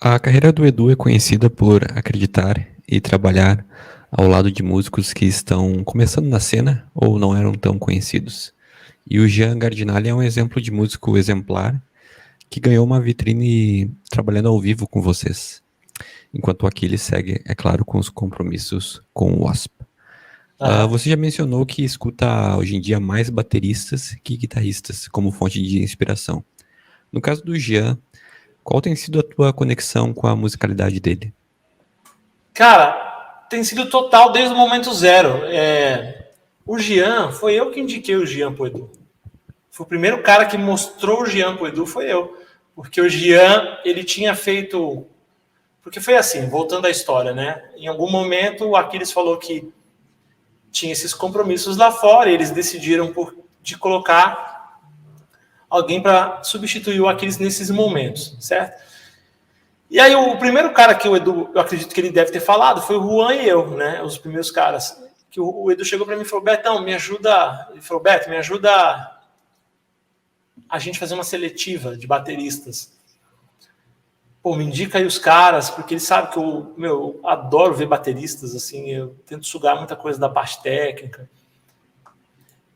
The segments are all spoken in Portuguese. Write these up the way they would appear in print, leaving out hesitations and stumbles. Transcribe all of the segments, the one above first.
A carreira do Edu é conhecida por acreditar e trabalhar ao lado de músicos que estão começando na cena ou não eram tão conhecidos. E o Jean Gardinali é um exemplo de músico exemplar que ganhou uma vitrine trabalhando ao vivo com vocês, enquanto o Aquiles segue, é claro, com os compromissos com o Wasp. Aham. Você já mencionou que escuta hoje em dia mais bateristas que guitarristas como fonte de inspiração. No caso do Jean, qual tem sido a tua conexão com a musicalidade dele? Cara, tem sido total desde o momento zero. O Jean, foi eu que indiquei o Jean pro Edu. Foi o primeiro cara que mostrou o Jean pro Edu, foi eu. Porque o Jean, ele tinha feito... Porque foi assim, voltando à história, né? Em algum momento, o Aquiles falou que tinha esses compromissos lá fora e eles decidiram de colocar alguém para substituir o Aquiles nesses momentos, certo? E aí o primeiro cara que o Edu, eu acredito que ele deve ter falado, foi o Juan e eu, né? Os primeiros caras. Que o Edu chegou para mim e falou, Betão, me ajuda... Ele falou, Beto, me ajuda a gente fazer uma seletiva de bateristas. Pô, me indica aí os caras, porque ele sabe que eu adoro ver bateristas, assim, eu tento sugar muita coisa da parte técnica.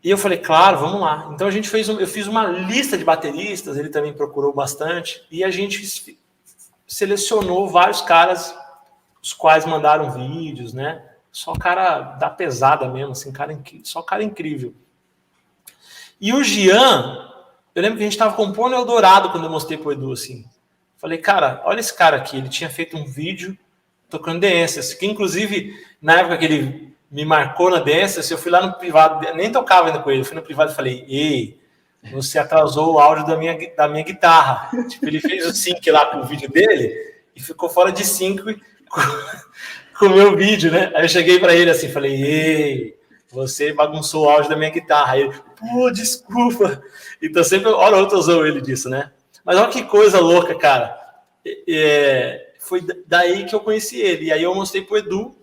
E eu falei, claro, vamos lá. Então eu fiz uma lista de bateristas, ele também procurou bastante, e a gente selecionou vários caras, os quais mandaram vídeos, né? Só cara da pesada mesmo, assim, só cara incrível. E o Jean, eu lembro que a gente estava compondo Eldorado quando eu mostrei pro Edu, assim. Falei, cara, olha esse cara aqui, ele tinha feito um vídeo tocando Dance, que inclusive, na época que ele me marcou na Dance, eu fui lá no privado, nem tocava ainda com ele, fui no privado e falei, ei, você atrasou o áudio da minha guitarra. Tipo, ele fez o sync lá com o vídeo dele e ficou fora de sync com o meu vídeo, né? Aí eu cheguei para ele assim, falei, ei, você bagunçou o áudio da minha guitarra. Aí ele, pô, desculpa. Então sempre, hora ou outra usou ele disso, né? Mas olha que coisa louca, cara. Foi daí que eu conheci ele. E aí eu mostrei pro Edu.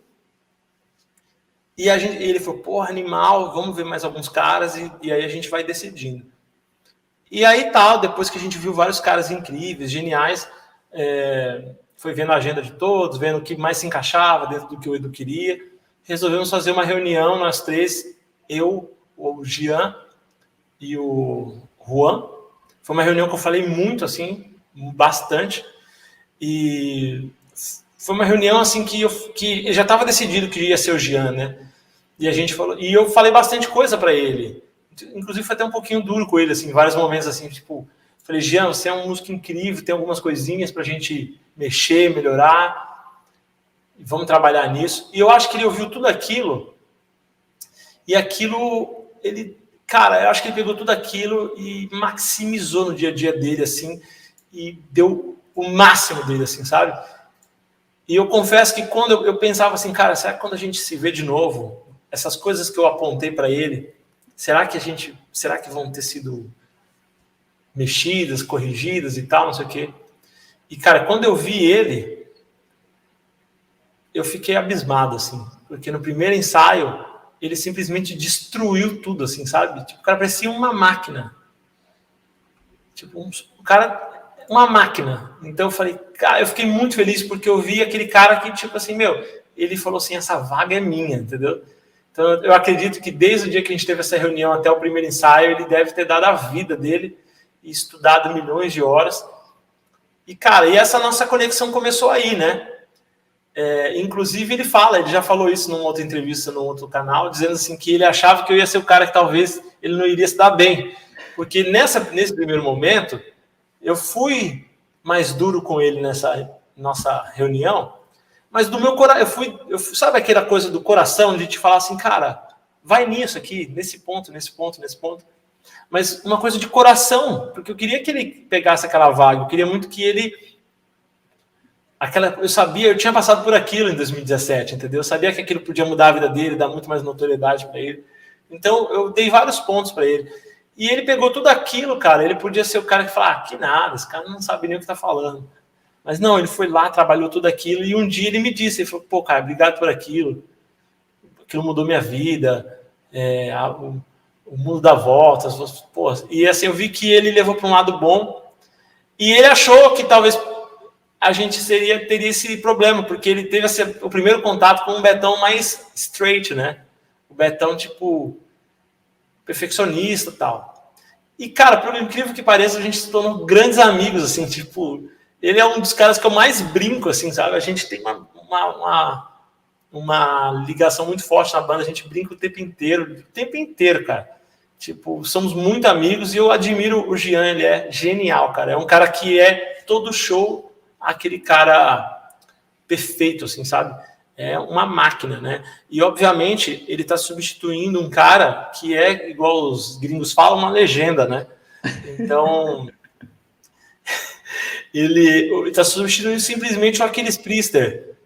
E ele falou, porra, animal, vamos ver mais alguns caras. E aí a gente vai decidindo. E aí tal, depois que a gente viu vários caras incríveis, geniais, foi vendo a agenda de todos, vendo o que mais se encaixava dentro do que o Edu queria. Resolvemos fazer uma reunião, nós três, eu, o Jean e o Juan. Foi uma reunião que eu falei muito, assim, bastante. E foi uma reunião, assim, que já estava decidido que ia ser o Jean, né? E a gente falou, e eu falei bastante coisa para ele. Inclusive foi até um pouquinho duro com ele, assim, em vários momentos, assim, tipo, falei, Jean, você é um músico incrível, tem algumas coisinhas pra gente mexer, melhorar, e vamos trabalhar nisso. E eu acho que ele ouviu tudo aquilo, e aquilo, eu acho que ele pegou tudo aquilo e maximizou no dia a dia dele, assim, e deu o máximo dele, assim, sabe? E eu confesso que quando eu pensava assim, cara, será que quando a gente se vê de novo, essas coisas que eu apontei para ele, será que vão ter sido mexidas, corrigidas e tal, não sei o quê. E, cara, quando eu vi ele, eu fiquei abismado, assim, porque no primeiro ensaio, ele simplesmente destruiu tudo, assim, sabe? Tipo, o cara parecia uma máquina. Tipo, o cara, uma máquina. Então eu falei, cara, eu fiquei muito feliz porque eu vi aquele cara que, tipo assim, ele falou assim, essa vaga é minha, entendeu? Então eu acredito que desde o dia que a gente teve essa reunião até o primeiro ensaio, ele deve ter dado a vida dele e estudado milhões de horas. E, cara, e essa nossa conexão começou aí, né? Inclusive ele já falou isso numa outra entrevista, num outro canal, dizendo assim que ele achava que eu ia ser o cara que talvez ele não iria se dar bem. Porque nesse primeiro momento, eu fui mais duro com ele nessa nossa reunião, mas do meu coração, sabe aquela coisa do coração, de te falar assim, cara, vai nisso aqui, nesse ponto. Mas uma coisa de coração, porque eu queria que ele pegasse aquela vaga, eu queria muito que ele... eu tinha passado por aquilo em 2017, entendeu? Eu sabia que aquilo podia mudar a vida dele, dar muito mais notoriedade para ele. Então, eu dei vários pontos para ele. E ele pegou tudo aquilo, cara. Ele podia ser o cara que fala, que nada, esse cara não sabe nem o que tá falando. Mas não, ele foi lá, trabalhou tudo aquilo, e um dia ele me disse, ele falou, pô, cara, obrigado por aquilo. Aquilo mudou minha vida, o mundo dá voltas, pô. E assim, eu vi que ele levou para um lado bom, e ele achou que talvez a gente teria esse problema, porque ele teve o primeiro contato com um Betão mais straight, né? O Betão, tipo, perfeccionista e tal. E, cara, por incrível que pareça, a gente se tornou grandes amigos, assim, tipo, ele é um dos caras que eu mais brinco, assim, sabe? A gente tem uma ligação muito forte na banda, a gente brinca o tempo inteiro, cara. Tipo, somos muito amigos e eu admiro o Jean, ele é genial, cara. É um cara que é todo show, aquele cara perfeito, assim, sabe? É uma máquina, né? E, obviamente, ele tá substituindo um cara que é, igual os gringos falam, uma legenda, né? Então, ele tá substituindo simplesmente o Aquiles Priester.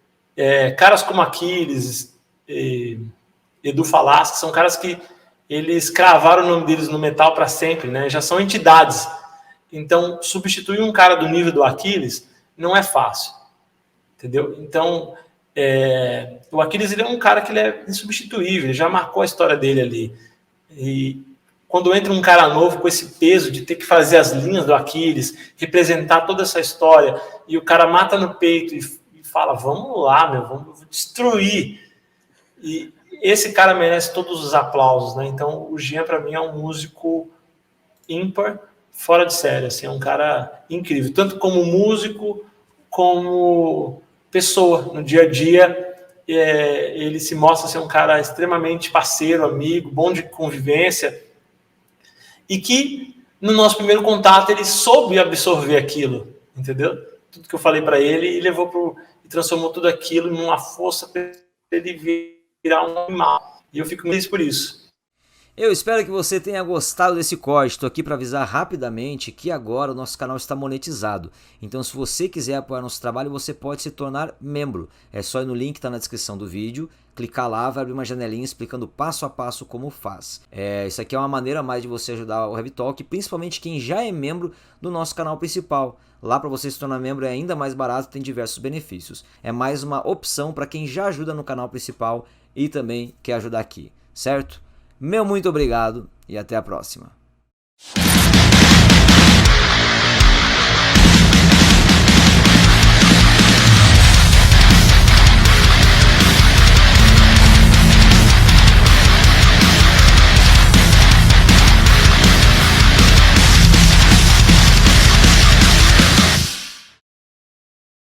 Caras como Aquiles, Edu Falaschi, são caras que eles cravaram o nome deles no metal para sempre, né? Já são entidades. Então, substituir um cara do nível do Aquiles não é fácil, entendeu? Então, o Aquiles, ele é um cara que ele é insubstituível, ele já marcou a história dele ali. E quando entra um cara novo com esse peso de ter que fazer as linhas do Aquiles, representar toda essa história, e o cara mata no peito e fala, vamos lá, meu, vamos destruir. E esse cara merece todos os aplausos, né? Então, o Jean, para mim, é um músico ímpar, fora de série, assim, é um cara incrível, tanto como músico, como pessoa, no dia a dia, ele se mostra ser um cara extremamente parceiro, amigo, bom de convivência, e que, no nosso primeiro contato, ele soube absorver aquilo, entendeu? Tudo que eu falei para ele, e e transformou tudo aquilo numa força para ele virar um animal. E eu fico muito feliz por isso. Eu espero que você tenha gostado desse corte. Estou aqui para avisar rapidamente que agora o nosso canal está monetizado. Então, se você quiser apoiar nosso trabalho, você pode se tornar membro. É só ir no link que está na descrição do vídeo, clicar lá, vai abrir uma janelinha explicando passo a passo como faz. Isso aqui é uma maneira a mais de você ajudar o Heavy Talk, principalmente quem já é membro do nosso canal principal. Lá, para você se tornar membro, é ainda mais barato, tem diversos benefícios. É mais uma opção para quem já ajuda no canal principal e também quer ajudar aqui, certo? Meu muito obrigado e até a próxima.